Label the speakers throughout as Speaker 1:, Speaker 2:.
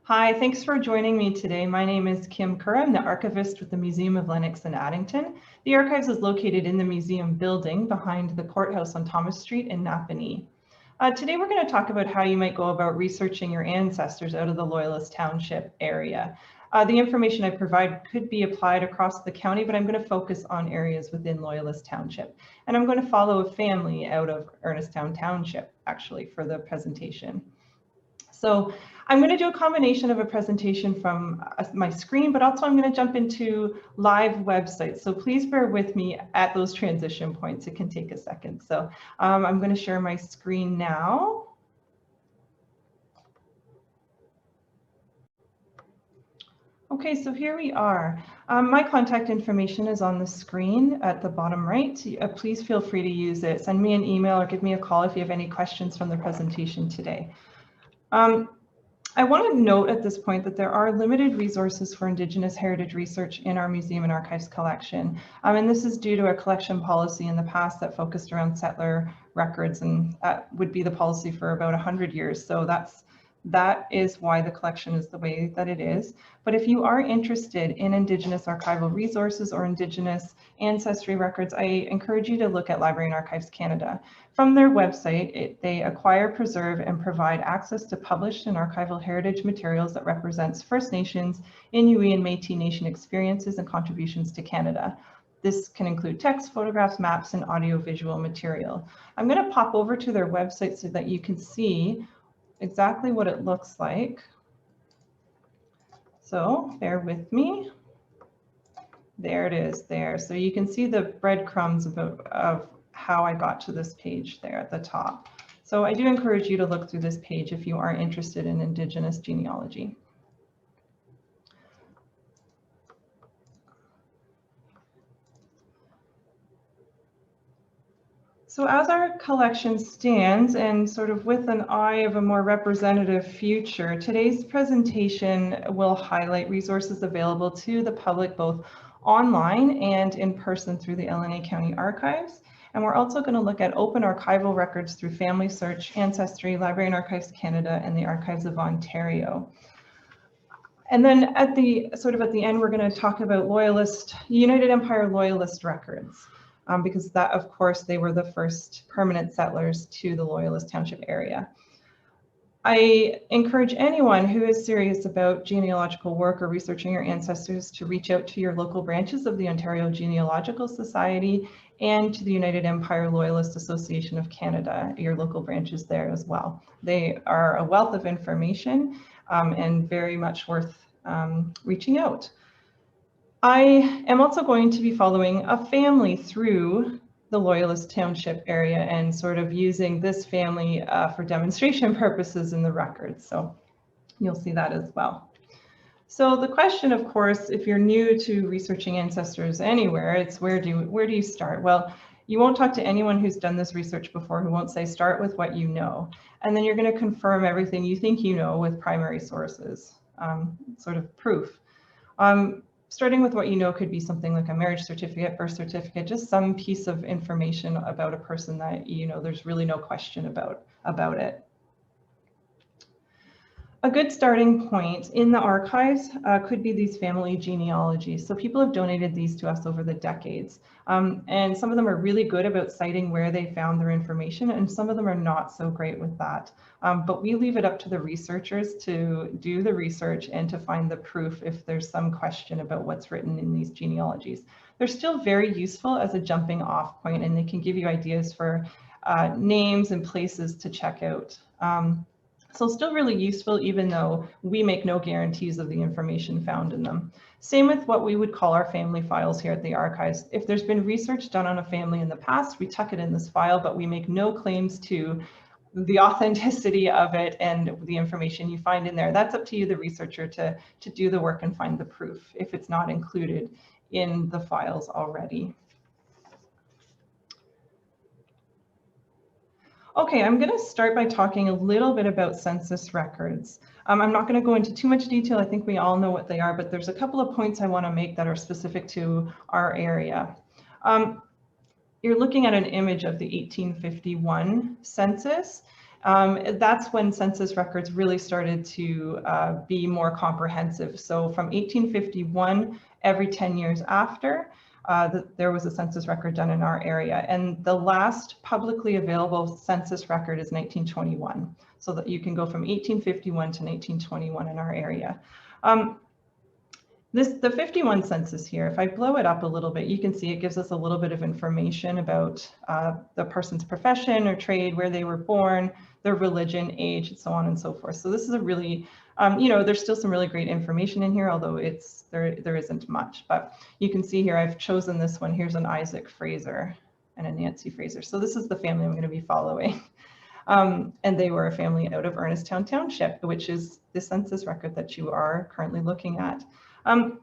Speaker 1: Hi, thanks for joining me today. My name is Kim Kerr. I'm the archivist with the Museum of Lennox in Addington. The archives is located in the museum building behind the courthouse on Thomas Street in Napanee. Today we're going to talk about how you might go about researching your ancestors out of the Loyalist Township area. The information I provide could be applied across the county, but I'm going to focus on areas within Loyalist Township. And I'm going to follow a family out of Ernestown Township, actually, for the presentation. So I'm going to do a combination of a presentation from my screen, but also I'm going to jump into live websites. So please bear with me at those transition points. It can take a second. So I'm going to share my screen now. Okay, so here we are. My contact information is on the screen at the bottom right. Please feel free to use it. Send me an email or give me a call if you have any questions from the presentation today. I want to note at this point that there are limited resources for Indigenous heritage research in our museum and archives collection. And this is due to a collection policy in the past that focused around settler records, and that would be the policy for about 100 years. So that is why the collection is the way that it is. But if you are interested in Indigenous archival resources or Indigenous ancestry records, I encourage you to look at Library and Archives Canada. From their website, they acquire, preserve, and provide access to published and archival heritage materials that represents First Nations, Inuit, and Métis Nation experiences and contributions to Canada. This can include text, photographs, maps, and audiovisual material. I'm going to pop over to their website so that you can see exactly what it looks like. So bear with me. There it is there. So you can see the breadcrumbs of how I got to this page there at the top. So I do encourage you to look through this page if you are interested in Indigenous genealogy. So as our collection stands and sort of with an eye of a more representative future, today's presentation will highlight resources available to the public both online and in person through the LNA County Archives. And we're also going to look at open archival records through Family Search, Ancestry, Library and Archives Canada, and the Archives of Ontario. And then at the end, we're going to talk about Loyalist, United Empire Loyalist records. Because that, of course, they were the first permanent settlers to the Loyalist Township area. I encourage anyone who is serious about genealogical work or researching your ancestors to reach out to your local branches of the Ontario Genealogical Society and to the United Empire Loyalist Association of Canada, your local branches there as well. They are a wealth of information and very much worth reaching out. I am also going to be following a family through the Loyalist Township area and sort of using this family for demonstration purposes in the records. So you'll see that as well. So the question, of course, if you're new to researching ancestors anywhere, it's where do you start? Well, you won't talk to anyone who's done this research before who won't say start with what you know. And then you're going to confirm everything you think you know with primary sources, sort of proof. Starting with what you know could be something like a marriage certificate, birth certificate, just some piece of information about a person that you know there's really no question about it. A good starting point in the archives could be these family genealogies. So people have donated these to us over the decades. And some of them are really good about citing where they found their information, and some of them are not so great with that. But we leave it up to the researchers to do the research and to find the proof if there's some question about what's written in these genealogies. They're still very useful as a jumping off point, and they can give you ideas for names and places to check out. So still really useful, even though we make no guarantees of the information found in them. Same with what we would call our family files here at the archives. If there's been research done on a family in the past, we tuck it in this file, but we make no claims to the authenticity of it and the information you find in there. That's up to you, the researcher, to do the work and find the proof if it's not included in the files already. Okay, I'm going to start by talking a little bit about census records. I'm not going to go into too much detail. I think we all know what they are, but there's a couple of points I want to make that are specific to our area. You're looking at an image of the 1851 census, That's when census records really started to be more comprehensive. So from 1851, every 10 years after, there was a census record done in our area. And the last publicly available census record is 1921. So that you can go from 1851 to 1921 in our area. The 51 census here, if I blow it up a little bit, you can see it gives us a little bit of information about the person's profession or trade, where they were born, their religion, age, and so on and so forth. So this is a really, you know, there's still some really great information in here, although there isn't much. But you can see here, I've chosen this one. Here's an Isaac Fraser and a Nancy Fraser. So this is the family I'm going to be following. And they were a family out of Ernestown Township, which is the census record that you are currently looking at. In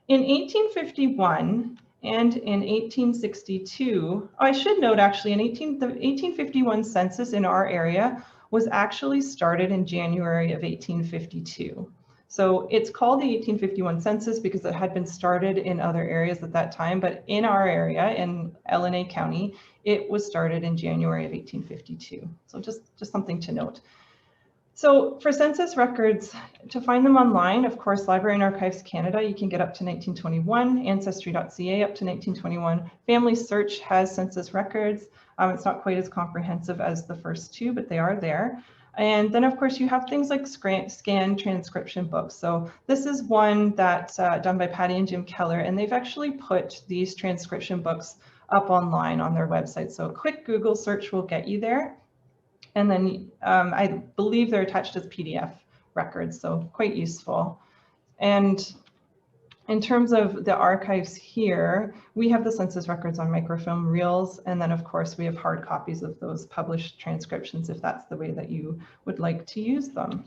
Speaker 1: 1851 and in 1862, I should note actually the 1851 census in our area was actually started in January of 1852. So it's called the 1851 census because it had been started in other areas at that time, but in our area in LNA County, it was started in January of 1852. So just something to note. So for census records, to find them online, of course, Library and Archives Canada, you can get up to 1921, Ancestry.ca up to 1921. Family Search has census records. It's not quite as comprehensive as the first two, but they are there. And then, of course, you have things like scanned transcription books. So this is one that's done by Patty and Jim Keller, and they've actually put these transcription books up online on their website. So a quick Google search will get you there. And then I believe they're attached as PDF records, so quite useful. And in terms of the archives here, we have the census records on microfilm reels, and then of course we have hard copies of those published transcriptions if that's the way that you would like to use them.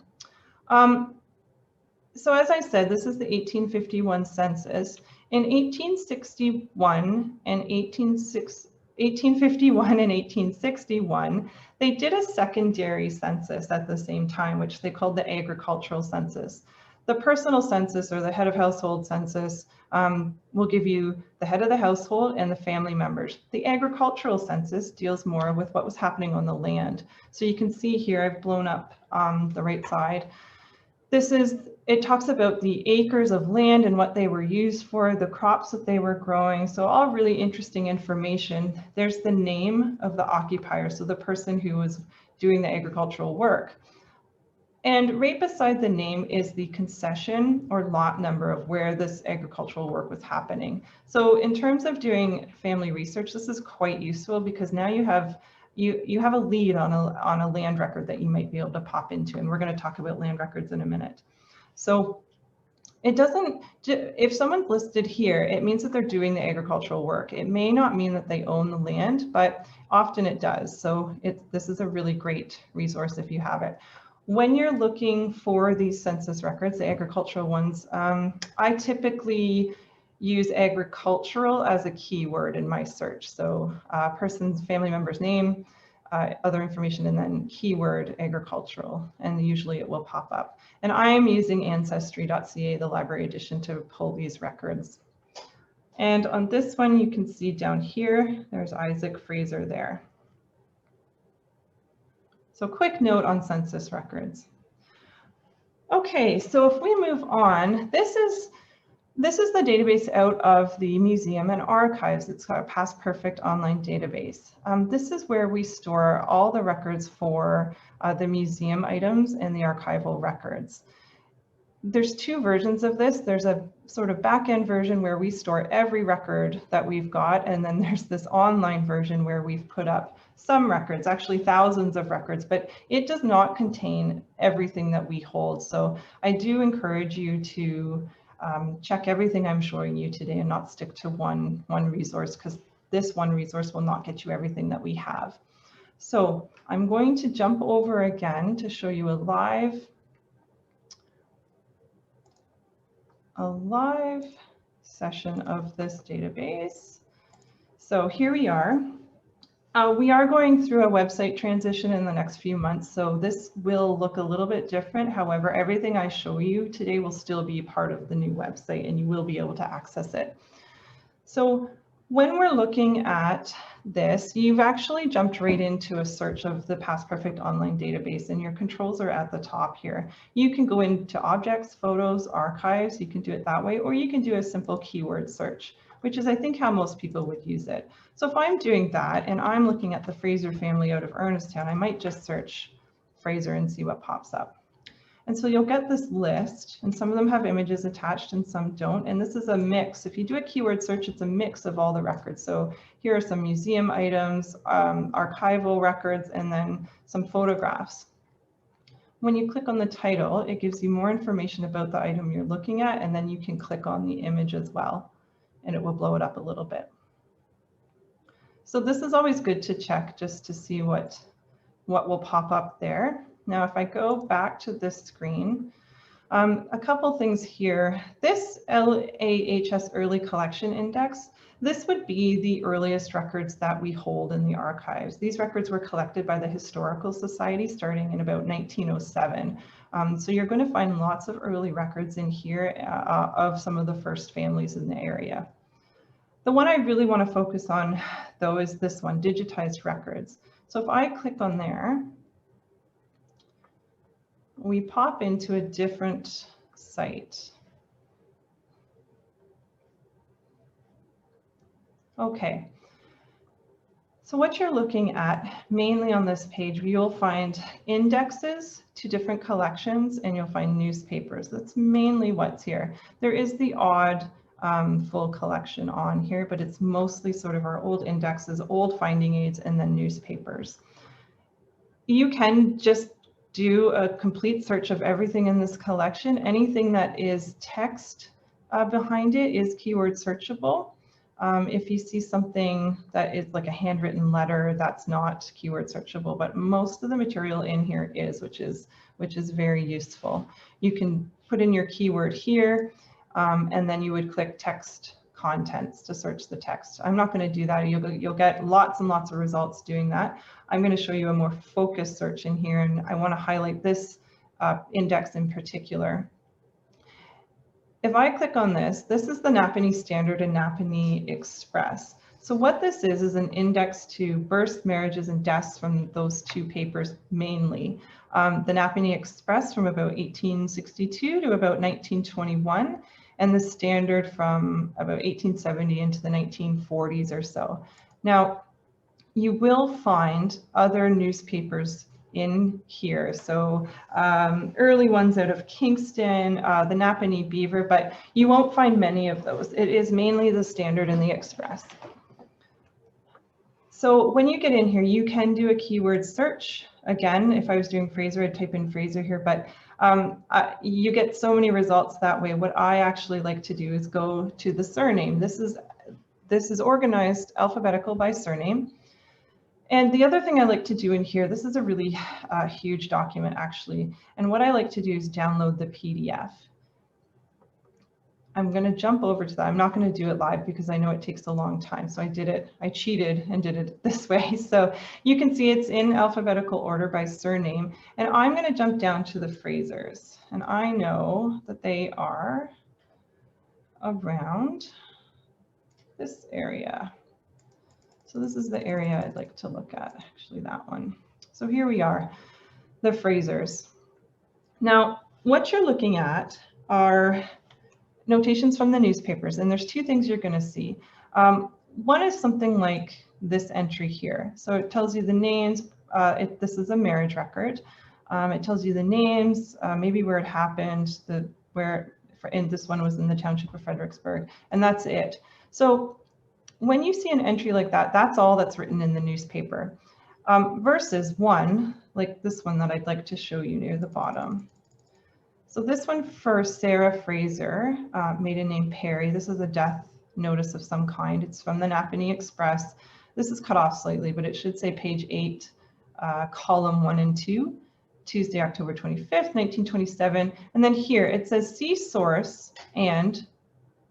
Speaker 1: So as I said, this is the 1851 census. In 1861 and 1851 and 1861, they did a secondary census at the same time, which they called the agricultural census. The personal census, or the head of household census, will give you the head of the household and the family members. The agricultural census deals more with what was happening on the land. So you can see here, I've blown up the right side. It talks about the acres of land and what they were used for, the crops that they were growing. So all really interesting information. There's the name of the occupier, so the person who was doing the agricultural work. And right beside the name is the concession or lot number of where this agricultural work was happening. So in terms of doing family research, this is quite useful because now you have a lead on a land record that you might be able to pop into, and we're going to talk about land records in a minute. So it doesn't, if someone's listed here, it means that they're doing the agricultural work. It may not mean that they own the land, but often it does. So this is a really great resource if you have it. When you're looking for these census records, the agricultural ones, I typically use agricultural as a keyword in my search. So person's family member's name, other information, and then keyword agricultural, and usually it will pop up. And I'm using Ancestry.ca, the library edition, to pull these records. And on this one, you can see down here, there's Isaac Fraser there. So quick note on census records. Okay, so if we move on, this is the database out of the museum and archives. It's got a past perfect online database. This is where we store all the records for the museum items and the archival records. There's two versions of this. There's a sort of back-end version where we store every record that we've got, and then there's this online version where we've put up some records, actually thousands of records, but it does not contain everything that we hold. So I do encourage you to check everything I'm showing you today and not stick to one resource, because this one resource will not get you everything that we have. So I'm going to jump over again to show you a live session of this database. So here we are. We are going through a website transition in the next few months, so this will look a little bit different. However, everything I show you today will still be part of the new website, and you will be able to access it. So When we're looking at this, you've actually jumped right into a search of the Past Perfect online database, and your controls are at the top here. You can go into objects, photos, archives, you can do it that way, or you can do a simple keyword search, which is I think how most people would use it. So if I'm doing that and I'm looking at the Fraser family out of Ernestown, I might just search Fraser and see what pops up. And so you'll get this list, and some of them have images attached and some don't. And this is a mix. If you do a keyword search, it's a mix of all the records. So here are some museum items, archival records, and then some photographs. When you click on the title, it gives you more information about the item you're looking at, and then you can click on the image as well, and it will blow it up a little bit. So this is always good to check just to see what will pop up there. Now, if I go back to this screen, a couple things here. This LAHS Early Collection Index, this would be the earliest records that we hold in the archives. These records were collected by the Historical Society starting in about 1907. So you're going to find lots of early records in here of some of the first families in the area. The one I really want to focus on, though, is this one, digitized records. So if I click on there, we pop into a different site. Okay, so what you're looking at mainly on this page, you'll find indexes to different collections and you'll find newspapers. That's mainly what's here. There is the odd full collection on here, but it's mostly sort of our old indexes, old finding aids, and then newspapers. You can just do a complete search of everything in this collection. Anything that is text behind it is keyword searchable. If you see something that is like a handwritten letter, that's not keyword searchable, but most of the material in here is, which is very useful. You can put in your keyword here, and then you would click text contents to search the text. I'm not going to do that. You'll get lots and lots of results doing that. I'm going to show you a more focused search in here, and I want to highlight this index in particular. If I click on this, this is the Napanee Standard and Napanee Express. So what this is an index to births, marriages, and deaths from those two papers mainly. The Napanee Express from about 1862 to about 1921, and the Standard from about 1870 into the 1940s or so. Now, you will find other newspapers in here. So early ones out of Kingston, the Napanee Beaver, but you won't find many of those. It is mainly the Standard and the Express. So when you get in here, you can do a keyword search. Again, if I was doing Fraser, I'd type in Fraser here, but you get so many results that way. What I actually like to do is go to the surname. This is organized alphabetical by surname. And the other thing I like to do in here, this is a really huge document actually. And what I like to do is download the PDF. I'm going to jump over to that. I'm not going to do it live because I know it takes a long time. So I cheated and did it this way. So you can see it's in alphabetical order by surname. And I'm going to jump down to the Frasers. And I know that they are around this area. So this is the area I'd like to look at, actually that one. So here we are, the Frasers. Now, what you're looking at are notations from the newspapers, and there's two things you're going to see. One is something like this entry here. So it tells you the names. This is a marriage record. It tells you the names, maybe where it happened, and this one was in the Township of Fredericksburg, and that's it. So when you see an entry like that, that's all that's written in the newspaper. Versus one, like this one that I'd like to show you near the bottom. So this one for Sarah Fraser, maiden name Perry. This is a death notice of some kind. It's from the Napanee Express. This is cut off slightly, but it should say page 8, column 1 and 2, Tuesday, October 25th, 1927. And then here it says see source and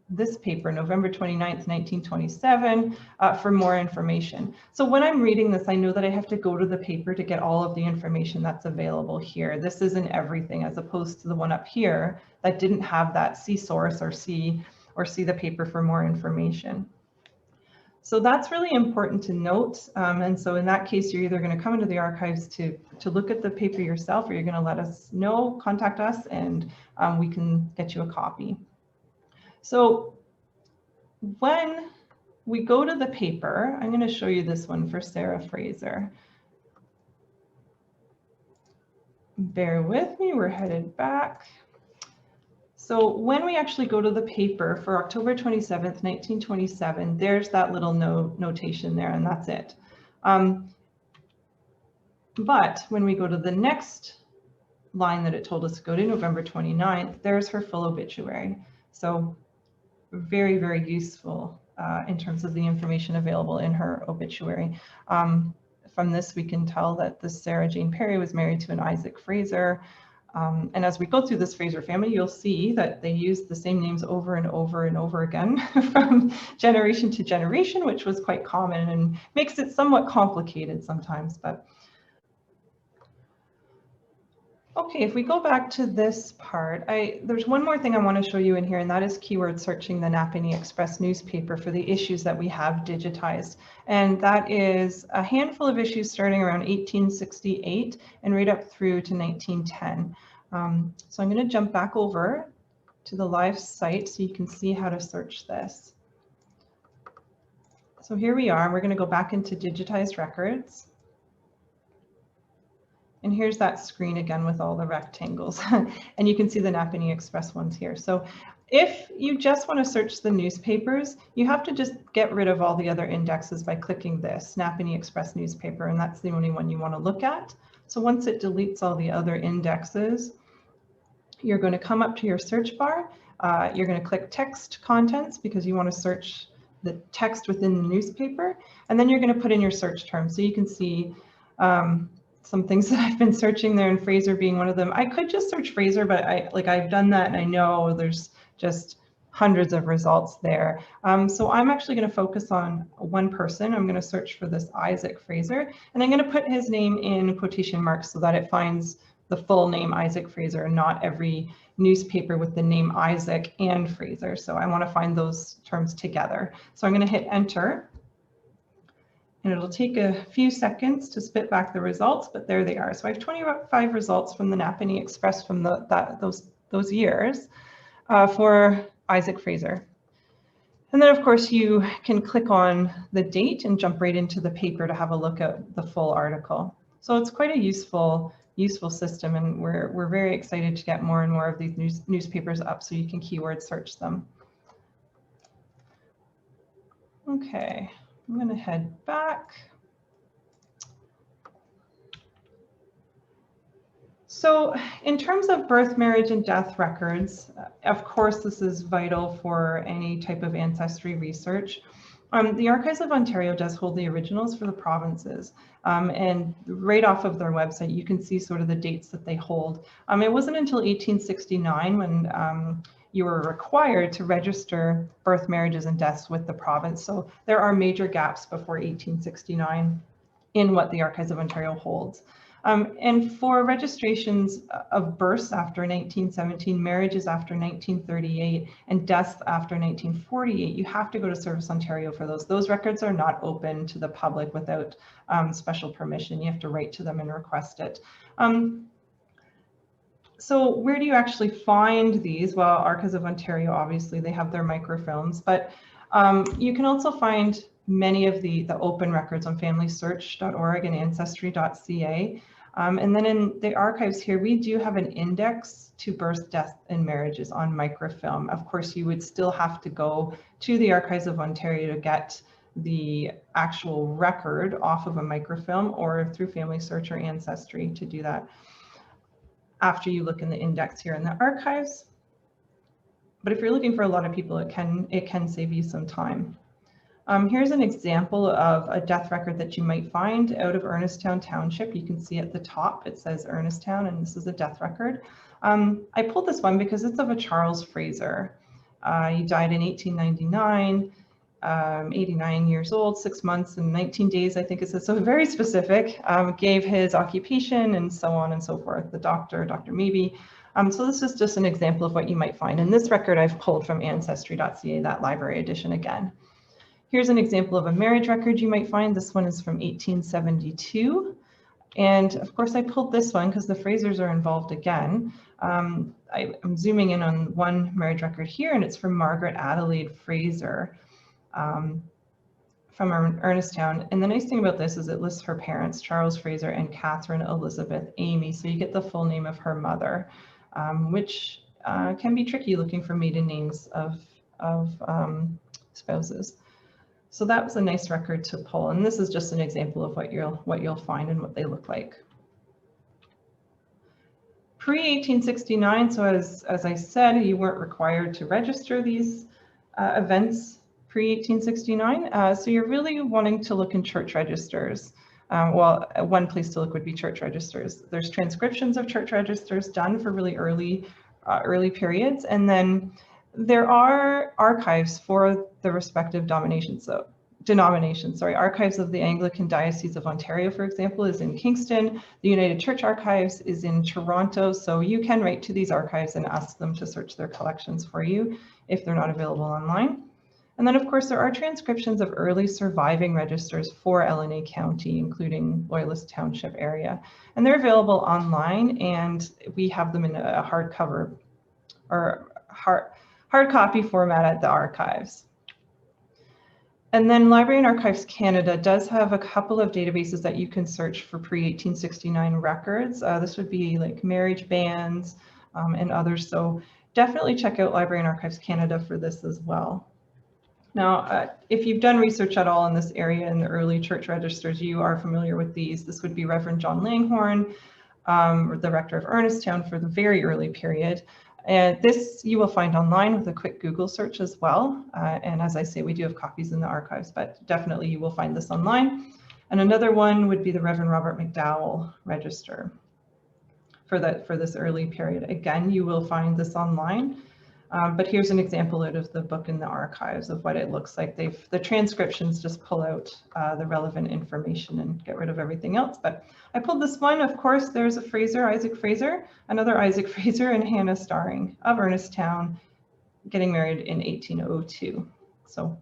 Speaker 1: this paper, November 29th, 1927, for more information. So when I'm reading this, I know that I have to go to the paper to get all of the information that's available here. This isn't everything, as opposed to the one up here that didn't have that see source or see the paper for more information. So that's really important to note. And so in that case, you're either going to come into the archives to look at the paper yourself, or you're going to let us know, contact us, and we can get you a copy. So when we go to the paper, I'm going to show you this one for Sarah Fraser. Bear with me, we're headed back. So when we actually go to the paper for October 27th, 1927, there's that little notation there, and that's it. But when we go to the next line that it told us to go to, November 29th, there's her full obituary. So very, very useful in terms of the information available in her obituary. From this, we can tell that this Sarah Jane Perry was married to an Isaac Fraser. And as we go through this Fraser family, you'll see that they use the same names over and over and over again from generation to generation, which was quite common and makes it somewhat complicated sometimes. But okay, if we go back to this part, there's one more thing I want to show you in here, and that is keyword searching the Napanee Express newspaper for the issues that we have digitized. And that is a handful of issues starting around 1868 and right up through to 1910. So I'm going to jump back over to the live site so you can see how to search this. So here we are. We're going to go back into digitized records. And here's that screen again with all the rectangles. And you can see the Napanee Express ones here. So if you just want to search the newspapers, you have to just get rid of all the other indexes by clicking this Napanee Express newspaper, and that's the only one you want to look at. So once it deletes all the other indexes, you're going to come up to your search bar. You're going to click text contents because you want to search the text within the newspaper. And then you're going to put in your search terms. So you can see some things that I've been searching there, and Fraser being one of them. I could just search Fraser, but I've done that, and I know there's just hundreds of results there. So I'm actually going to focus on one person. I'm going to search for this Isaac Fraser, and I'm going to put his name in quotation marks so that it finds the full name Isaac Fraser, and not every newspaper with the name Isaac and Fraser. So I want to find those terms together. So I'm going to hit enter. And it'll take a few seconds to spit back the results, but there they are. So I have 25 results from the Napanee Express from those years for Isaac Fraser. And then of course you can click on the date and jump right into the paper to have a look at the full article. So it's quite a useful system, and we're very excited to get more and more of these newspapers up so you can keyword search them. Okay. I'm going to head back. So in terms of birth, marriage, and death records, of course, this is vital for any type of ancestry research. The Archives of Ontario does hold the originals for the provinces, and right off of their website, you can see sort of the dates that they hold. It wasn't until 1869 when you were required to register birth, marriages, and deaths with the province. So there are major gaps before 1869 in what the Archives of Ontario holds. And for registrations of births after 1917, marriages after 1938, and deaths after 1948, you have to go to Service Ontario for those. Those records are not open to the public without special permission. You have to write to them and request it. So where do you actually find these? Well, Archives of Ontario, obviously, they have their microfilms, but you can also find many of the open records on FamilySearch.org and Ancestry.ca. And then in the archives here, we do have an index to births, deaths, and marriages on microfilm. Of course, you would still have to go to the Archives of Ontario to get the actual record off of a microfilm, or through FamilySearch or Ancestry to do that after you look in the index here in the archives. But if you're looking for a lot of people, it can save you some time. Here's an example of a death record that you might find out of Ernestown Township. You can see at the top, it says Ernestown, and this is a death record. I pulled this one because it's of a Charles Fraser. He died in 1899, 89 years old, 6 months and 19 days, I think it says, so very specific, gave his occupation and so on and so forth, the doctor, Dr. Maybe. So this is just an example of what you might find. And this record I've pulled from Ancestry.ca, that library edition again. Here's an example of a marriage record you might find. This one is from 1872. And of course I pulled this one because the Frasers are involved again. I'm zooming in on one marriage record here, and it's from Margaret Adelaide Fraser from Ernestown. And the nice thing about this is it lists her parents, Charles Fraser and Catherine Elizabeth Amy. So you get the full name of her mother, which can be tricky looking for maiden names of spouses. So that was a nice record to pull, and this is just an example of what you'll find and what they look like. Pre-1869, so as I said, you weren't required to register these events pre-1869. So you're really wanting to look in church registers. Well, one place to look would be church registers. There's transcriptions of church registers done for really early periods, and then there are archives for the respective denominations. Archives of the Anglican Diocese of Ontario, for example, is in Kingston. The United Church Archives is in Toronto. So you can write to these archives and ask them to search their collections for you if they're not available online. And then, of course, there are transcriptions of early surviving registers for LNA County, including Loyalist Township area. And they're available online, and we have them in a hardcover or hard copy format at the archives. And then Library and Archives Canada does have a couple of databases that you can search for pre-1869 records. This would be like marriage bans and others. So definitely check out Library and Archives Canada for this as well. Now, if you've done research at all in this area in the early church registers, you are familiar with these. This would be Reverend John Langhorne, the rector of Ernestown for the very early period. And this you will find online with a quick Google search as well. And as I say, we do have copies in the archives, but definitely you will find this online. And another one would be the Reverend Robert McDowell Register for this early period. Again, you will find this online. But here's an example out of the book in the archives of what it looks like. The transcriptions just pull out the relevant information and get rid of everything else. But I pulled this one. Of course, there's a Fraser, Isaac Fraser, another Isaac Fraser, and Hannah Starring of Ernestown, getting married in 1802. So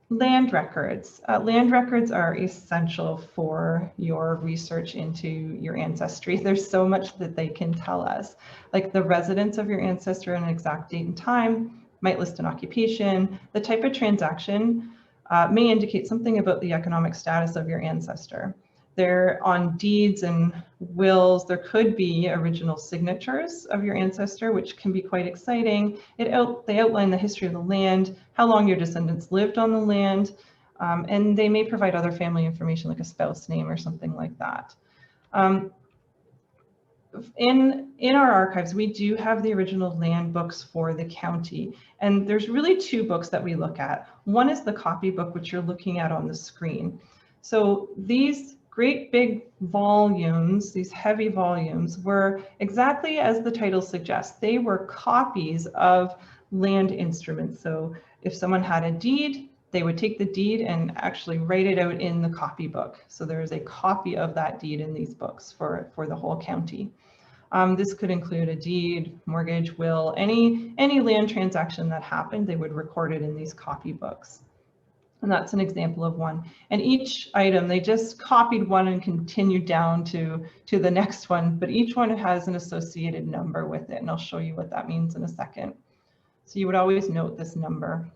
Speaker 1: land records. Land records are essential for your research into your ancestry. There's so much that they can tell us, like the residence of your ancestor and an exact date and time, might list an occupation. The type of transaction may indicate something about the economic status of your ancestor. They're on deeds and wills. There could be original signatures of your ancestor, which can be quite exciting. They outline the history of the land, how long your descendants lived on the land, and they may provide other family information like a spouse name or something like that. In our archives, we do have the original land books for the county, and there's really two books that we look at. One is the copybook, which you're looking at on the screen. So these great big volumes, these heavy volumes, were exactly as the title suggests. They were copies of land instruments. So if someone had a deed, they would take the deed and actually write it out in the copybook. So there is a copy of that deed in these books for the whole county. This could include a deed, mortgage, will, any land transaction that happened, they would record it in these copybooks. And that's an example of one. And each item, they just copied one and continued down to the next one, but each one has an associated number with it. And I'll show you what that means in a second. So you would always note this number.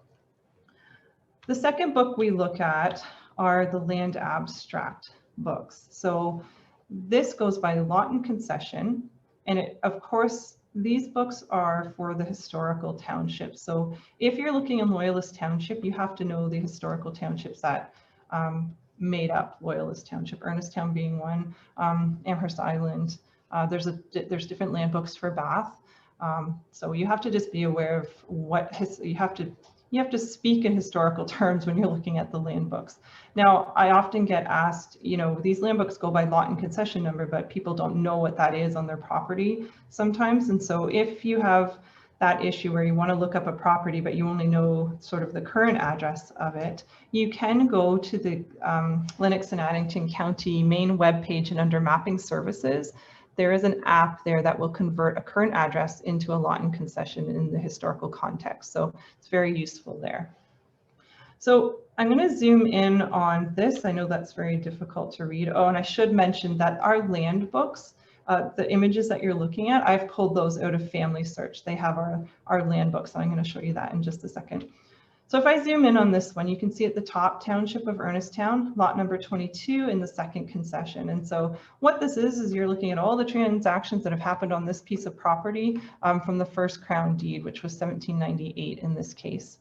Speaker 1: The second book we look at are the land abstract books. So this goes by lot and concession. And of course, these books are for the historical township. So if you're looking in Loyalist Township, you have to know the historical townships that made up Loyalist Township, Ernestown being one, Amherst Island. There's different land books for Bath. So you have to just be aware of what you have to speak in historical terms when you're looking at the land books. Now, I often get asked, these land books go by lot and concession number, but people don't know what that is on their property sometimes. And so if you have that issue where you want to look up a property, but you only know sort of the current address of it, you can go to the Lennox and Addington County main webpage, and under mapping services, there is an app there that will convert a current address into a lot in concession in the historical context. So it's very useful there. So I'm going to zoom in on this. I know that's very difficult to read. Oh, and I should mention that our land books, the images that you're looking at, I've pulled those out of Family Search. They have our land books. So I'm going to show you that in just a second. So if I zoom in on this one, you can see at the top, Township of Ernesttown, lot number 22 in the second concession. And so what this is you're looking at all the transactions that have happened on this piece of property from the first Crown deed, which was 1798 in this case.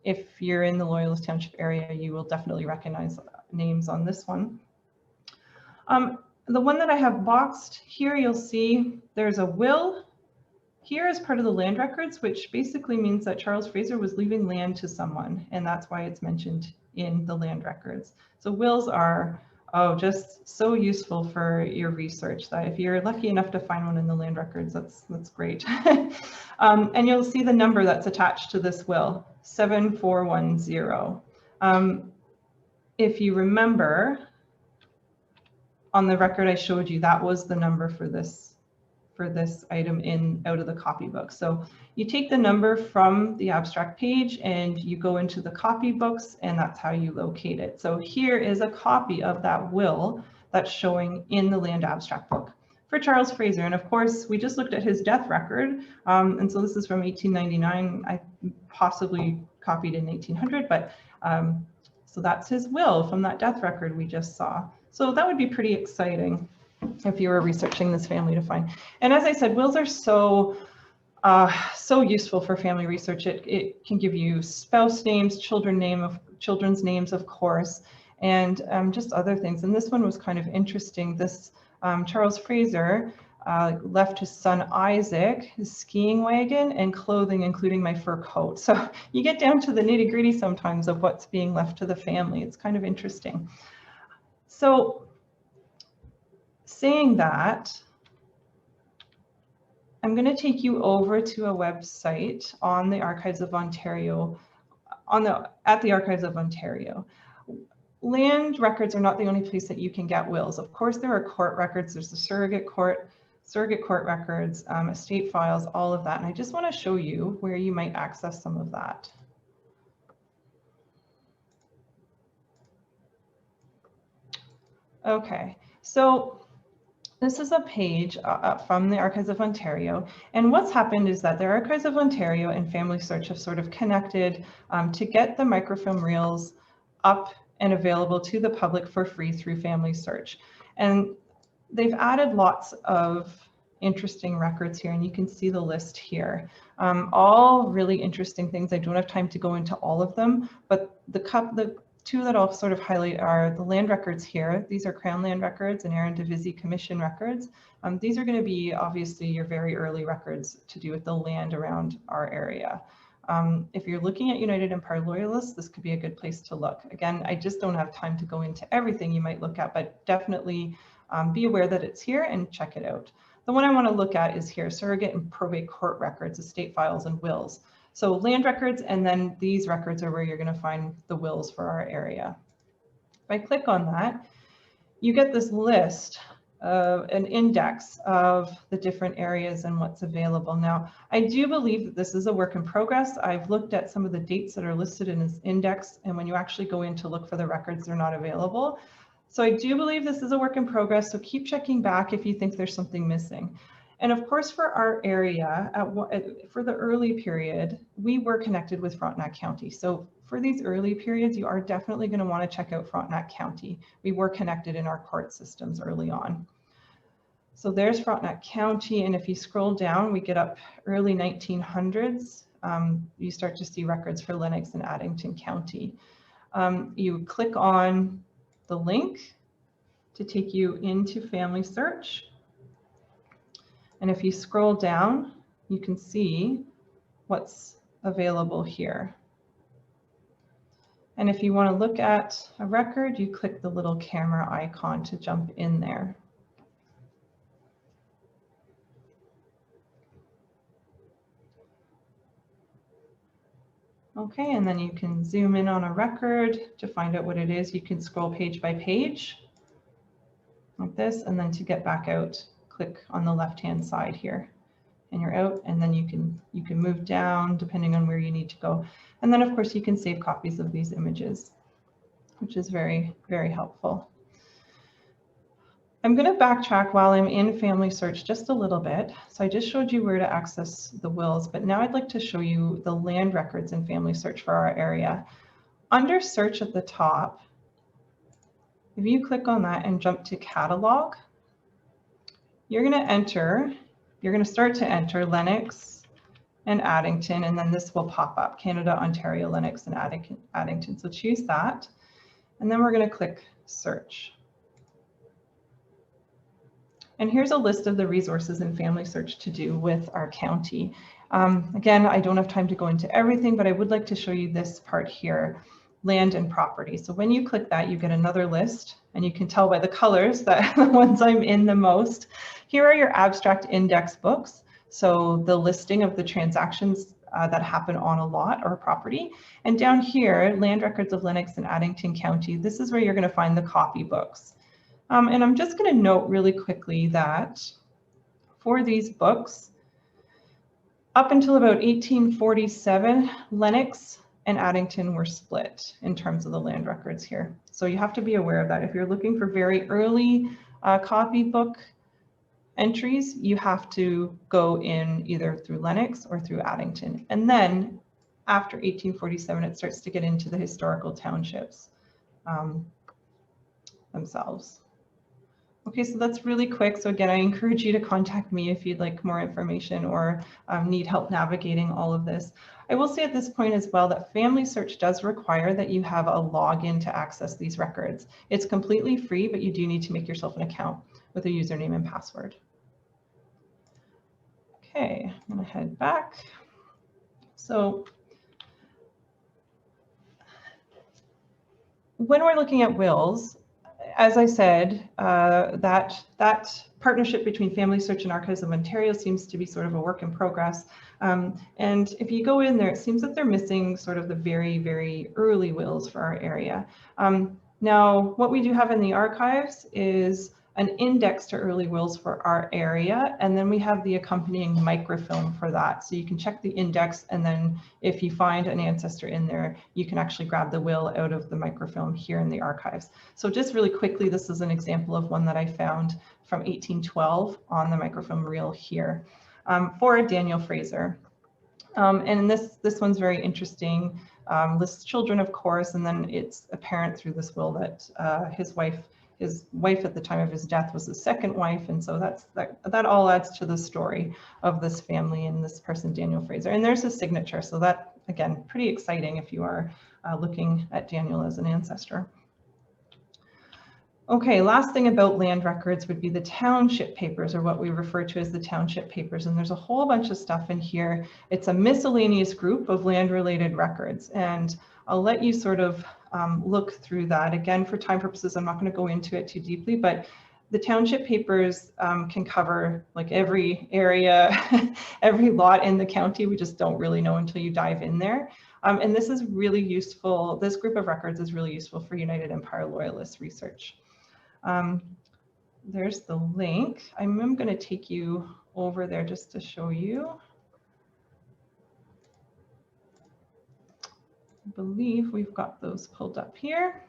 Speaker 1: If you're in the Loyalist Township area, you will definitely recognize names on this one. The one that I have boxed here, you'll see there's a will here as part of the land records, which basically means that Charles Fraser was leaving land to someone, and that's why it's mentioned in the land records. So wills are, just so useful for your research, that if you're lucky enough to find one in the land records, that's great. And you'll see the number that's attached to this will, 7410. If you remember, on the record I showed you, that was the number for this item out of the copybook. So you take the number from the abstract page and you go into the copybooks, and that's how you locate it. So here is a copy of that will that's showing in the land abstract book for Charles Fraser. And of course, we just looked at his death record. And so this is from 1899. I possibly copied in 1800, but so that's his will from that death record we just saw. So that would be pretty exciting if you were researching this family to find. And as I said, wills are so useful for family research. It can give you spouse names, children's names, of course, and just other things. And this one was kind of interesting. This Charles Fraser left his son Isaac his skiing wagon and clothing, including my fur coat. So you get down to the nitty-gritty sometimes of what's being left to the family. It's kind of interesting. So saying that, I'm going to take you over to a website on the Archives of Ontario, at the Archives of Ontario. Land records are not the only place that you can get wills. Of course, there are court records. There's the surrogate court records, estate files, all of that. And I just want to show you where you might access some of that. Okay, so this is a page from the Archives of Ontario, and what's happened is that the Archives of Ontario and Family Search have sort of connected to get the microfilm reels up and available to the public for free through Family Search. And they've added lots of interesting records here, and you can see the list here. All really interesting things. I don't have time to go into all of them, but the two that I'll sort of highlight are the land records here. These are Crown land records and Aaron Divisi Commission records. These are going to be obviously your very early records to do with the land around our area. If you're looking at United Empire Loyalists, this could be a good place to look. Again, I just don't have time to go into everything you might look at, but definitely be aware that it's here and check it out. The one I want to look at is here, surrogate and probate court records, estate files, and wills. So land records, and then these records are where you're going to find the wills for our area. If I click on that, you get this list, an index of the different areas and what's available. Now, I do believe that this is a work in progress. I've looked at some of the dates that are listed in this index, and when you actually go in to look for the records, they're not available. So I do believe this is a work in progress, so keep checking back if you think there's something missing. And of course, for our area, for the early period, we were connected with Frontenac County. So for these early periods, you are definitely going to want to check out Frontenac County. We were connected in our court systems early on. So there's Frontenac County, and if you scroll down, we get up early 1900s. You start to see records for Lennox and Addington County. You click on the link to take you into Family Search. And if you scroll down, you can see what's available here. And if you want to look at a record, you click the little camera icon to jump in there. Okay, and then you can zoom in on a record to find out what it is. You can scroll page by page like this, and then to get back out, click on the left-hand side here, and you're out, and then you can move down depending on where you need to go. And then of course you can save copies of these images, which is very, very helpful. I'm going to backtrack while I'm in Family Search just a little bit. So I just showed you where to access the wills, but now I'd like to show you the land records in Family Search for our area. Under Search at the top, if you click on that and jump to Catalog, you're going to start to enter Lennox and Addington, and then this will pop up, Canada, Ontario, Lennox, and Addington. So choose that, and then we're going to click Search. And here's a list of the resources in Family Search to do with our county. Again, I don't have time to go into everything, but I would like to show you this part here, land and property. So when you click that, you get another list, and you can tell by the colors that the ones I'm in the most. Here are your abstract index books. So the listing of the transactions that happen on a lot or a property. And down here, land records of Lennox and Addington County. This is where you're going to find the copy books. And I'm just going to note really quickly that for these books, up until about 1847, Lennox and Addington were split in terms of the land records here. So you have to be aware of that. If you're looking for very early copybook entries, you have to go in either through Lennox or through Addington. And then after 1847, it starts to get into the historical townships themselves. Okay, so that's really quick. So again, I encourage you to contact me if you'd like more information or need help navigating all of this. I will say at this point as well that Family Search does require that you have a login to access these records. It's completely free, but you do need to make yourself an account with a username and password. Okay, I'm going to head back. So when we're looking at wills, as I said, that partnership between Family Search and Archives of Ontario seems to be sort of a work in progress. And if you go in there, it seems that they're missing sort of the very, very early wills for our area. Now, what we do have in the archives is an index to early wills for our area, and then we have the accompanying microfilm for that. So you can check the index, and then if you find an ancestor in there, you can actually grab the will out of the microfilm here in the archives. So just really quickly, this is an example of one that I found from 1812 on the microfilm reel here for Daniel Fraser. And this one's very interesting. Lists children, of course, and then it's apparent through this will that his wife at the time of his death was his second wife, and so that all adds to the story of this family and this person, Daniel Fraser. And there's his signature, so that, again, pretty exciting if you are looking at Daniel as an ancestor. Okay, last thing about land records would be the Township Papers, or what we refer to as the Township Papers. And there's a whole bunch of stuff in here. It's a miscellaneous group of land-related records, and I'll let you sort of look through that. Again, for time purposes, I'm not going to go into it too deeply, but the Township Papers can cover like every area, every lot in the county. We just don't really know until you dive in there. And this is really useful. This group of records is really useful for United Empire Loyalist research. There's the link. I'm going to take you over there just to show you. I believe we've got those pulled up here.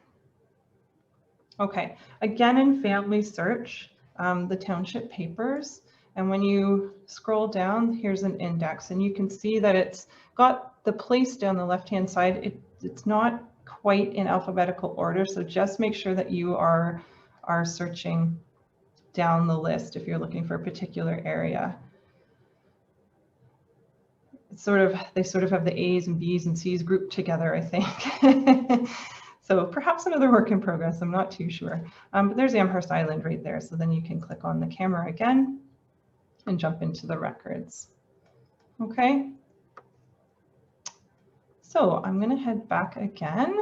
Speaker 1: Okay, again in Family Search, the Township Papers, and when you scroll down, here's an index, and you can see that it's got the place down the left-hand side. It's not quite in alphabetical order, so just make sure that you are searching down the list if you're looking for a particular area. It's they sort of have the A's and B's and C's grouped together, I think. So perhaps another work in progress, I'm not too sure. But there's Amherst Island right there. So then you can click on the camera again and jump into the records. Okay. So I'm going to head back again.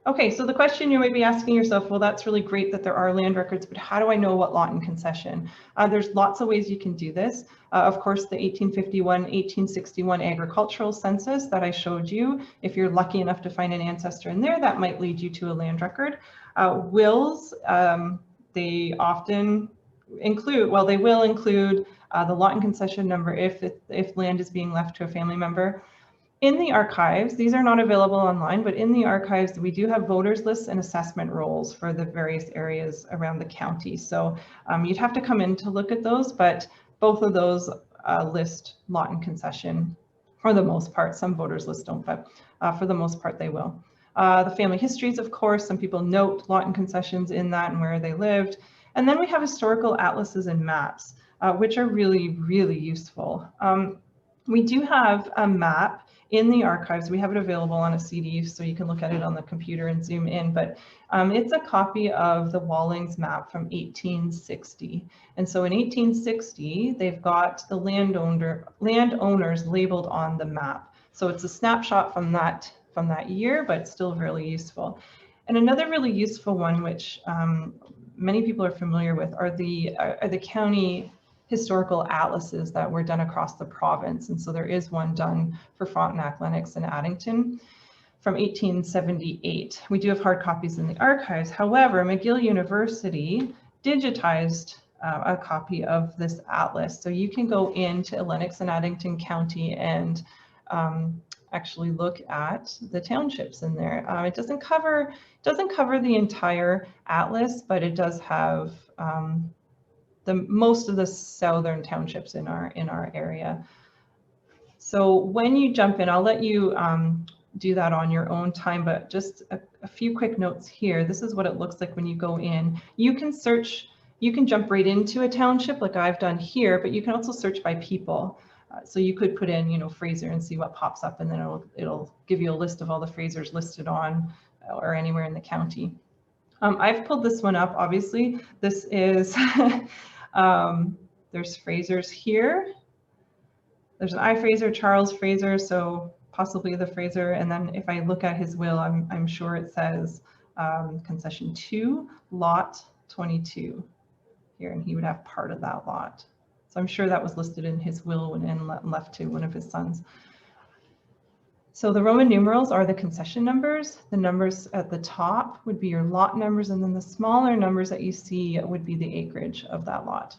Speaker 1: Okay, so the question you might be asking yourself, well, that's really great that there are land records, but how do I know what lot in concession? There's lots of ways you can do this. Of course, the 1851-1861 agricultural census that I showed you, if you're lucky enough to find an ancestor in there, that might lead you to a land record. Wills, they often include, well, they will include the lot in concession number if land is being left to a family member. In the archives, these are not available online, but in the archives, we do have voters lists and assessment rolls for the various areas around the county. So you'd have to come in to look at those, but both of those list lot in concession for the most part. Some voters lists don't, but for the most part, they will. The family histories, of course, some people note lot in concessions in that and where they lived. And then we have historical atlases and maps, which are really, really useful. We do have a map in the archives. We have it available on a CD, so you can look at it on the computer and zoom in, but it's a copy of the Wallings map from 1860. And so in 1860, they've got the landowners labeled on the map. So it's a snapshot from that year, but still really useful. And another really useful one, which many people are familiar with, are the county historical atlases that were done across the province. And so there is one done for Frontenac, Lennox, and Addington from 1878. We do have hard copies in the archives. However, McGill University digitized a copy of this atlas. So you can go into Lennox and Addington County and actually look at the townships in there. It doesn't cover the entire atlas, but it does have most of the southern townships in our area. So when you jump in, I'll let you do that on your own time, but just a few quick notes here. This is what it looks like when you go in. You can search, you can jump right into a township like I've done here, but you can also search by people. So you could put in, you know, Fraser and see what pops up, and then it'll give you a list of all the Frasers listed on or anywhere in the county. I've pulled this one up, obviously. This is there's Frasers here. There's an I. Fraser, Charles Fraser, so possibly the Fraser. And then if I look at his will, I'm sure it says concession 2, lot 22 here, and he would have part of that lot. So I'm sure that was listed in his will and left to one of his sons. So the Roman numerals are the concession numbers. The numbers at the top would be your lot numbers, and then the smaller numbers that you see would be the acreage of that lot.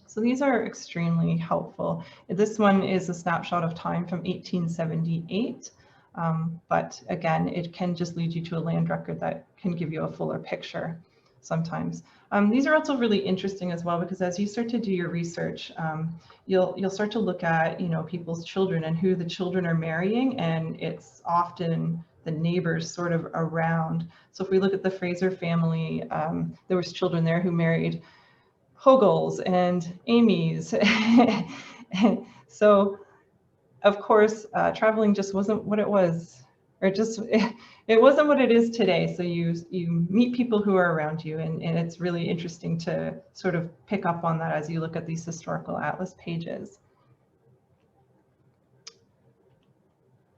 Speaker 1: So these are extremely helpful. This one is a snapshot of time from 1878, but again, it can just lead you to a land record that can give you a fuller picture sometimes. These are also really interesting as well, because as you start to do your research, you'll start to look at, you know, people's children and who the children are marrying, and it's often the neighbors sort of around. So if we look at the Fraser family, there was children there who married Hogels and Amy's. So of course, traveling just wasn't what it was, or it wasn't what it is today. So you meet people who are around you, and it's really interesting to sort of pick up on that as you look at these historical atlas pages.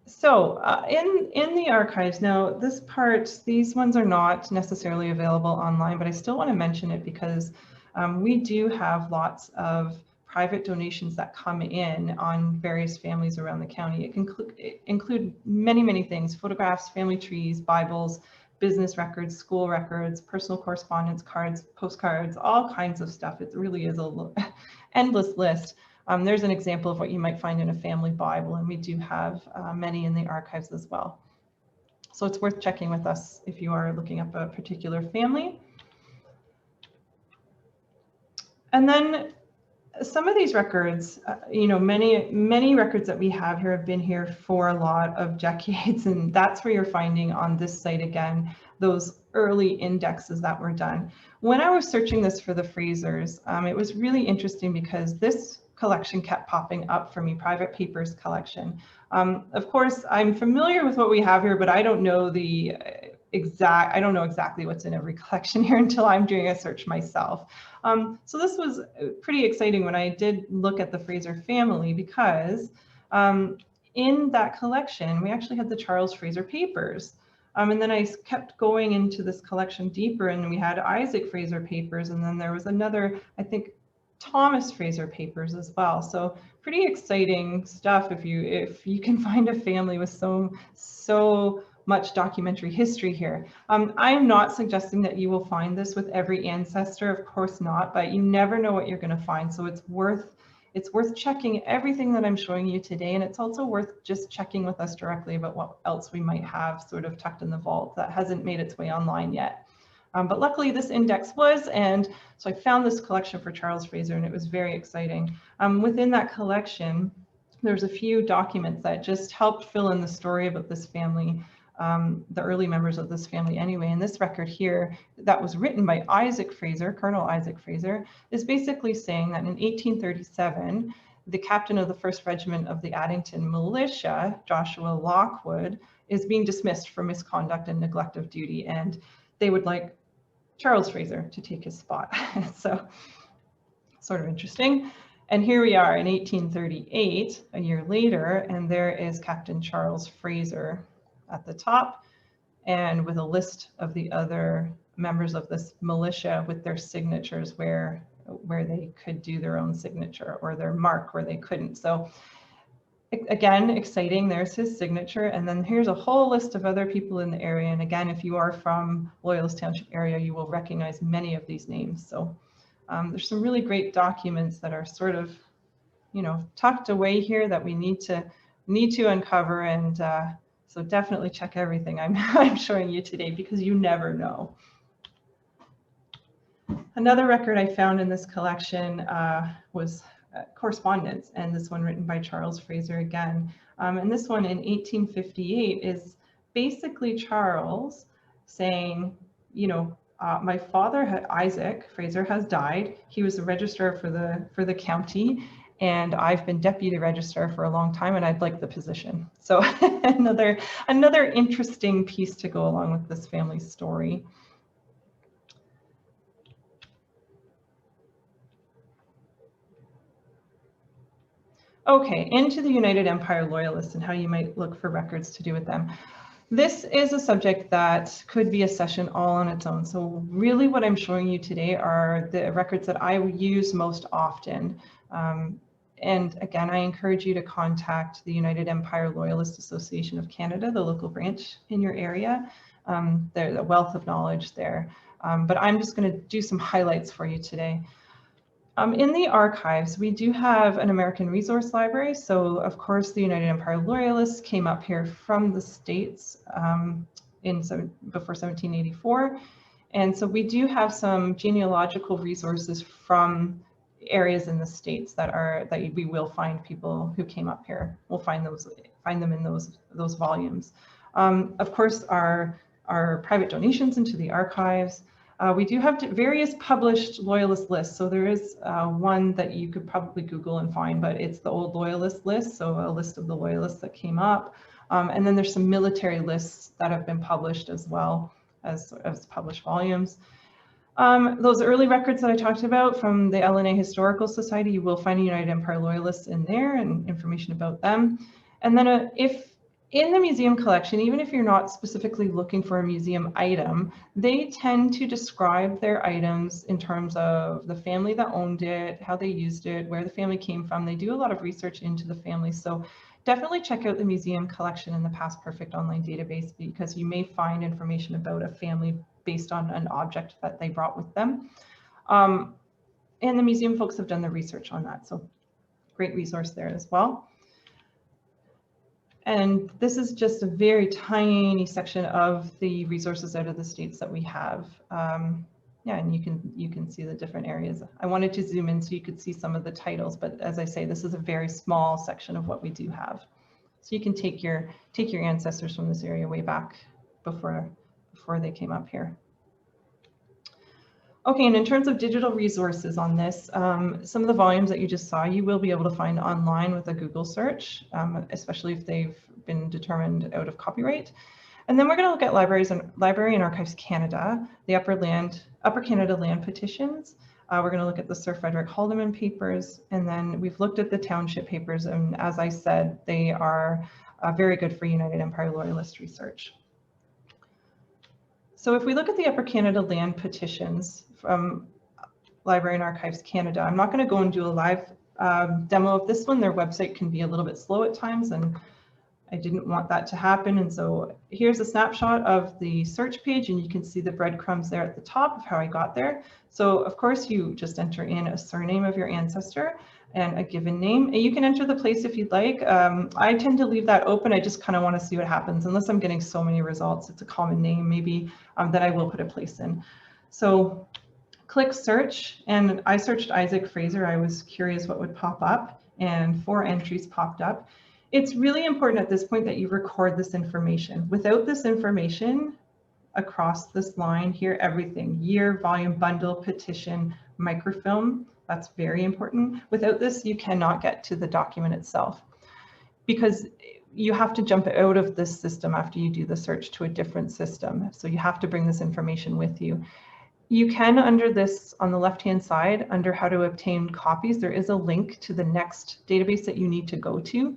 Speaker 1: So in the archives, now this part, these ones are not necessarily available online, but I still want to mention it because we do have lots of private donations that come in on various families around the county. It can include many, many things: photographs, family trees, Bibles, business records, school records, personal correspondence cards, postcards, all kinds of stuff. It really is an endless list. There's an example of what you might find in a family Bible, and we do have many in the archives as well. So it's worth checking with us if you are looking up a particular family. And then some of these records, you know, many records that we have here have been here for a lot of decades, and that's where you're finding on this site again those early indexes that were done. When I was searching this for the Frasers, it was really interesting because this collection kept popping up for me, Private Papers collection. Of course, I'm familiar with what we have here, but I don't know I don't know exactly what's in every collection here until I'm doing a search myself. So this was pretty exciting when I did look at the Fraser family, because in that collection, we actually had the Charles Fraser Papers. And then I kept going into this collection deeper, and we had Isaac Fraser papers, and then there was another, I think, Thomas Fraser papers as well. So pretty exciting stuff if you can find a family with so much documentary history here. I'm not suggesting that you will find this with every ancestor, of course not, but you never know what you're going to find. So it's worth checking everything that I'm showing you today, and it's also worth just checking with us directly about what else we might have sort of tucked in the vault that hasn't made its way online yet. But luckily this index was, and so I found this collection for Charles Fraser, and it was very exciting. Within that collection, there's a few documents that just helped fill in the story about this family, the early members of this family anyway. And this record here that was written by Isaac Fraser, Colonel Isaac Fraser, is basically saying that in 1837, the captain of the 1st Regiment of the Addington Militia, Joshua Lockwood, is being dismissed for misconduct and neglect of duty, and they would like Charles Fraser to take his spot. So sort of interesting. And here we are in 1838, a year later, and there is Captain Charles Fraser at the top, and with a list of the other members of this militia with their signatures where they could do their own signature, or their mark where they couldn't. So again, exciting. There's his signature, and then here's a whole list of other people in the area. And again, if you are from Loyalist Township area, you will recognize many of these names. So there's some really great documents that are sort of, you know, tucked away here that we need to uncover. And so definitely check everything I'm showing you today, because you never know. Another record I found in this collection was correspondence, and this one written by Charles Fraser again. And this one in 1858 is basically Charles saying, you know, my father, Isaac Fraser, has died. He was the registrar for the county, and I've been deputy registrar for a long time, and I'd like the position. So another interesting piece to go along with this family's story. Okay, into the United Empire Loyalists and how you might look for records to do with them. This is a subject that could be a session all on its own. So really what I'm showing you today are the records that I use most often. And again, I encourage you to contact the United Empire Loyalist Association of Canada, the local branch in your area. There's a wealth of knowledge there. But I'm just going to do some highlights for you today. In the archives, we do have an American Resource Library. So of course, the United Empire Loyalists came up here from the States before 1784. And so we do have some genealogical resources from areas in the States that we will find people who came up here. We'll find them in those volumes. Of course, our private donations into the archives. We do have various published Loyalist lists. So there is one that you could probably Google and find, but it's the old Loyalist list. So a list of the Loyalists that came up. And then there's some military lists that have been published as well as published volumes. Those early records that I talked about from the LNA Historical Society, you will find a United Empire Loyalists in there and information about them. And then if in the museum collection, even if you're not specifically looking for a museum item, they tend to describe their items in terms of the family that owned it, how they used it, where the family came from. They do a lot of research into the family. So definitely check out the museum collection in the Past Perfect online database, because you may find information about a family based on an object that they brought with them. And the museum folks have done the research on that. So great resource there as well. And this is just a very tiny section of the resources out of the States that we have. Yeah, and you can see the different areas. I wanted to zoom in so you could see some of the titles, but as I say, this is a very small section of what we do have. So you can take your ancestors from this area way back before they came up here. Okay, and in terms of digital resources on this, some of the volumes that you just saw, you will be able to find online with a Google search, especially if they've been determined out of copyright. And then we're going to look at Library and Archives Canada, the Upper Canada Land Petitions. We're going to look at the Sir Frederick Haldeman papers, and then we've looked at the Township Papers, and as I said, they are very good for United Empire Loyalist research. So if we look at the Upper Canada land petitions from Library and Archives Canada, I'm not going to go and do a live demo of this one. Their website can be a little bit slow at times, and I didn't want that to happen. And so here's a snapshot of the search page, and you can see the breadcrumbs there at the top of how I got there. So of course you just enter in a surname of your ancestor and a given name, and you can enter the place if you'd like. I tend to leave that open. I just kind of want to see what happens. Unless I'm getting so many results, it's a common name maybe, that I will put a place in. So click search, and I searched Isaac Fraser. I was curious what would pop up, and 4 entries popped up. It's really important at this point that you record this information. Without this information across this line here, everything, year, volume, bundle, petition, microfilm, that's very important. Without this, you cannot get to the document itself, because you have to jump out of this system after you do the search to a different system. So you have to bring this information with you. You can, under this, on the left-hand side, under how to obtain copies, there is a link to the next database that you need to go to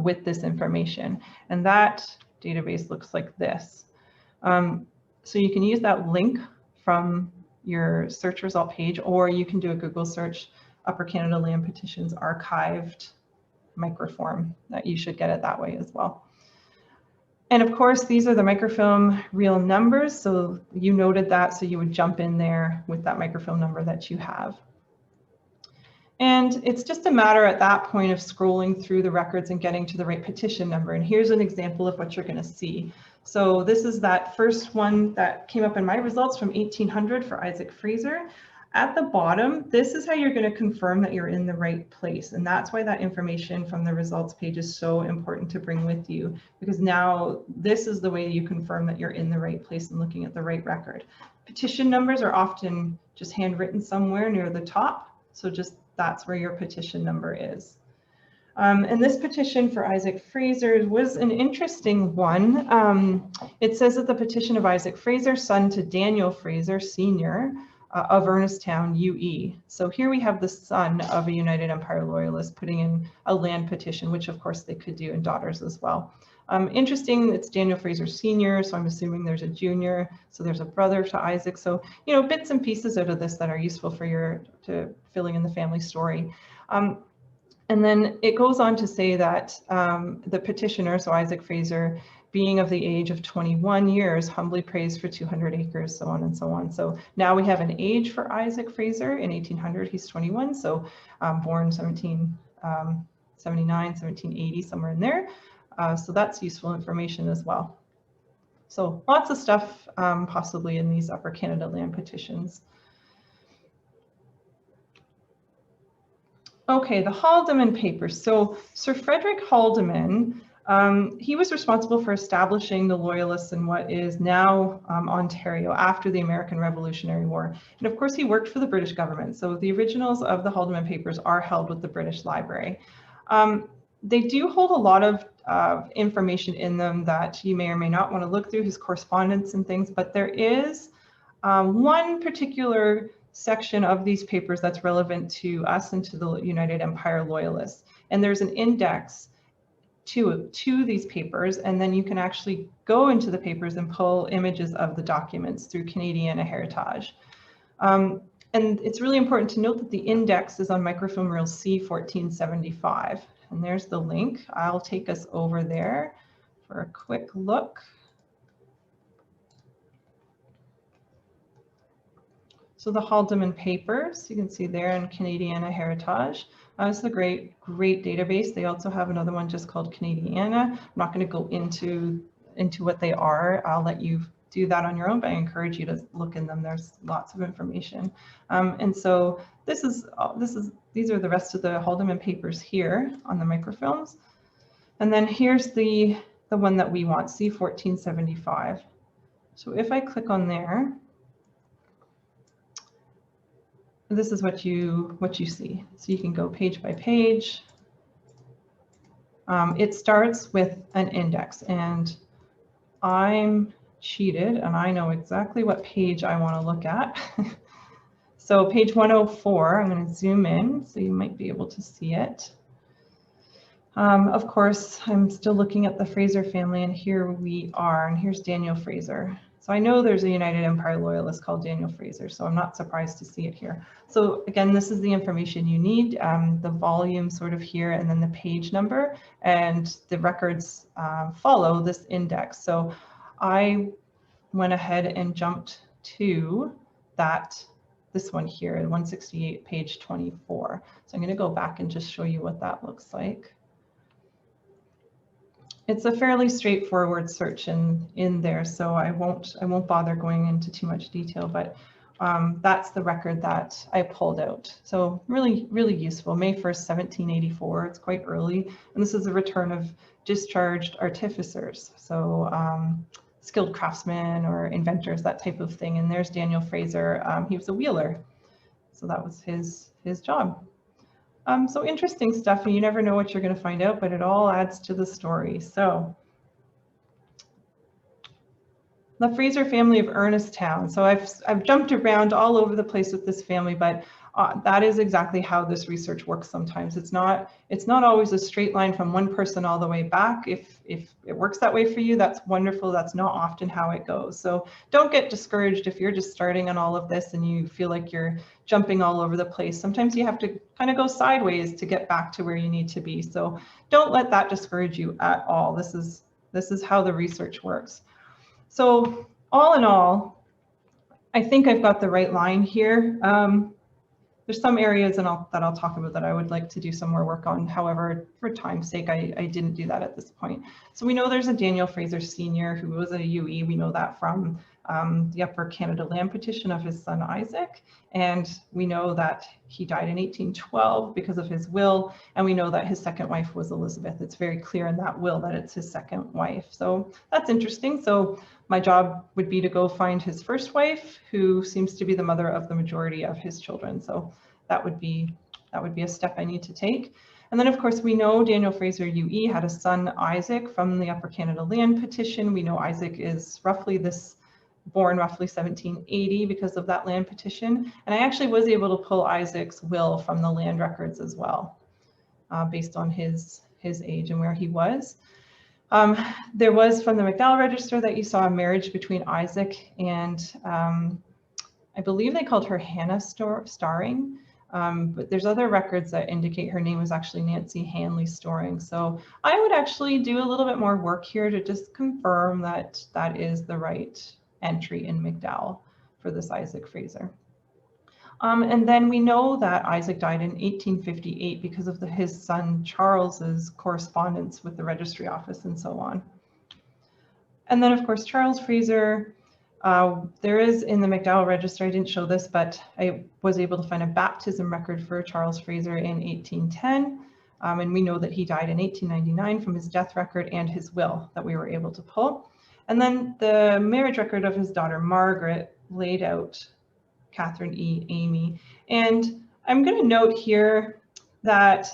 Speaker 1: with this information. And that database looks like this. So you can use that link from your search result page, or you can do a Google search, Upper Canada Land Petitions Archived Microform. That you should get it that way as well. And of course, these are the microfilm real numbers. So you noted that, so you would jump in there with that microfilm number that you have. And it's just a matter at that point of scrolling through the records and getting to the right petition number. And here's an example of what you're going to see. So this is that first one that came up in my results from 1800 for Isaac Fraser. At the bottom, this is how you're going to confirm that you're in the right place. And that's why that information from the results page is so important to bring with you, because now this is the way you confirm that you're in the right place and looking at the right record. Petition numbers are often just handwritten somewhere near the top. So just that's where your petition number is. And this petition for Isaac Fraser was an interesting one. It says that the petition of Isaac Fraser, son to Daniel Fraser, Sr., of Ernestown, UE. So here we have the son of a United Empire Loyalist putting in a land petition, which of course they could do, and daughters as well. Interesting, it's Daniel Fraser Sr., so I'm assuming there's a junior, so there's a brother to Isaac. So, you know, bits and pieces out of this that are useful for to filling in the family story. And then it goes on to say that the petitioner, so Isaac Fraser, being of the age of 21 years, humbly prays for 200 acres, so on and so on. So now we have an age for Isaac Fraser. In 1800, he's 21, so born 1779, 1780, somewhere in there. So that's useful information as well. So lots of stuff possibly in these Upper Canada land petitions. Okay, the Haldeman Papers. So Sir Frederick Haldeman, he was responsible for establishing the Loyalists in what is now Ontario after the American Revolutionary War. And of course, he worked for the British government. So the originals of the Haldeman Papers are held with the British Library. They do hold a lot of information in them that you may or may not want to look through, his correspondence and things, but there is one particular section of these papers that's relevant to us and to the United Empire Loyalists. And there's an index to these papers, and then you can actually go into the papers and pull images of the documents through Canadiana Heritage. And it's really important to note that the index is on microfilm reel C1475. And there's the link. I'll take us over there for a quick look. So the Haldeman Papers, you can see there in Canadiana Heritage. It's a great database. They also have another one just called Canadiana. I'm not going to go into what they are. I'll let you do that on your own, but I encourage you to look in them. There's lots of information. And so these are the rest of the Haldeman Papers here on the microfilms. And then here's the one that we want, C1475. So if I click on there, this is what you see. So you can go page by page. It starts with an index, and I'm cheated and I know exactly what page I want to look at. So page 104, I'm going to zoom in so you might be able to see it. Of course, I'm still looking at the Fraser family, and here we are, and here's Daniel Fraser. So I know there's a United Empire Loyalist called Daniel Fraser, so I'm not surprised to see it here. So again, this is the information you need, the volume sort of here, and then the page number, and the records follow this index. So I went ahead and jumped to this one here, 168, page 24. So I'm going to go back and just show you what that looks like. It's a fairly straightforward search in there, so I won't bother going into too much detail, but that's the record that I pulled out. So really useful. May 1st, 1784. It's quite early, and this is a return of discharged artificers. So skilled craftsmen or inventors, that type of thing. And there's Daniel Fraser. He was a wheeler, so that was his job. So interesting stuff, and you never know what you're going to find out, but it all adds to the story. So the Fraser family of Ernestown. So I've jumped around all over the place with this family, but that is exactly how this research works sometimes. It's not always a straight line from one person all the way back. If it works that way for you, that's wonderful. That's not often how it goes. So don't get discouraged if you're just starting on all of this and you feel like you're jumping all over the place. Sometimes you have to kind of go sideways to get back to where you need to be. So don't let that discourage you at all. This is how the research works. So all in all, I think I've got the right line here. There's some areas that I'll talk about that I would like to do some more work on. However, for time's sake, I didn't do that at this point. So we know there's a Daniel Fraser Sr. who was a UE. We know that from the Upper Canada Land Petition of his son Isaac. And we know that he died in 1812 because of his will. And we know that his second wife was Elizabeth. It's very clear in that will that it's his second wife. So that's interesting. So my job would be to go find his first wife, who seems to be the mother of the majority of his children. So that would be a step I need to take. And then of course we know Daniel Fraser UE had a son Isaac from the Upper Canada Land Petition. We know Isaac is born roughly 1780 because of that land petition. And I actually was able to pull Isaac's will from the land records as well, based on his age and where he was. There was from the McDowell Register that you saw a marriage between Isaac and I believe they called her Hannah Starring, but there's other records that indicate her name was actually Nancy Hanley Storing. So I would actually do a little bit more work here to just confirm that that is the right entry in McDowell for this Isaac Fraser. And then we know that Isaac died in 1858 because of his son Charles's correspondence with the registry office and so on. And then of course, Charles Fraser, there is in the McDowell Register, I didn't show this, but I was able to find a baptism record for Charles Fraser in 1810. And we know that he died in 1899 from his death record and his will that we were able to pull. And then the marriage record of his daughter Margaret laid out Catherine E. Amy. And I'm going to note here that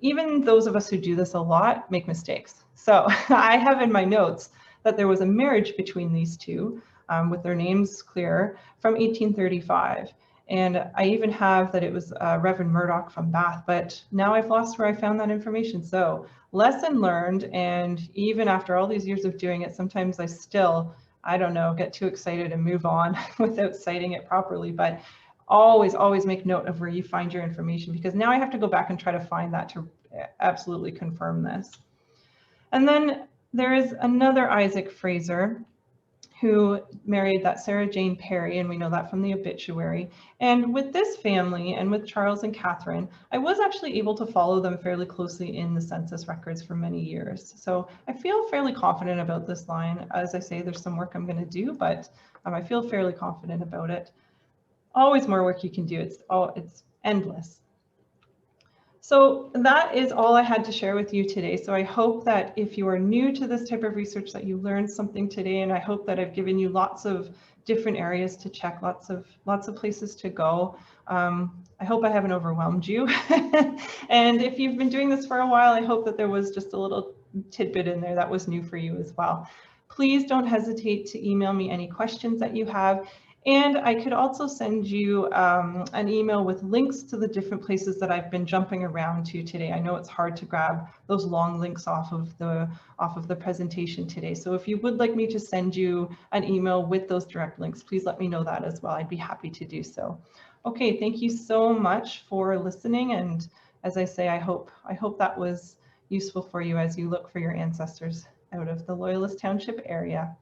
Speaker 1: even those of us who do this a lot make mistakes. So I have in my notes that there was a marriage between these two with their names clear from 1835. And I even have that it was Reverend Murdoch from Bath, but now I've lost where I found that information. So lesson learned, and even after all these years of doing it, sometimes I still, I don't know, get too excited and move on without citing it properly. But always make note of where you find your information, because now I have to go back and try to find that to absolutely confirm this. And then there is another Isaac Fraser who married that Sarah Jane Perry, and we know that from the obituary. And with this family and with Charles and Catherine, I was actually able to follow them fairly closely in the census records for many years. So I feel fairly confident about this line. As I say, there's some work I'm going to do, but I feel fairly confident about it. Always more work you can do. It's endless. So that is all I had to share with you today. So I hope that if you are new to this type of research that you learned something today, and I hope that I've given you lots of different areas to check, lots of places to go. I hope I haven't overwhelmed you. And if you've been doing this for a while, I hope that there was just a little tidbit in there that was new for you as well. Please don't hesitate to email me any questions that you have. And I could also send you an email with links to the different places that I've been jumping around to today. I know it's hard to grab those long links off of the presentation today. So if you would like me to send you an email with those direct links, please let me know that as well. I'd be happy to do so. Okay, thank you so much for listening. And as I say, I hope that was useful for you as you look for your ancestors out of the Loyalist Township area.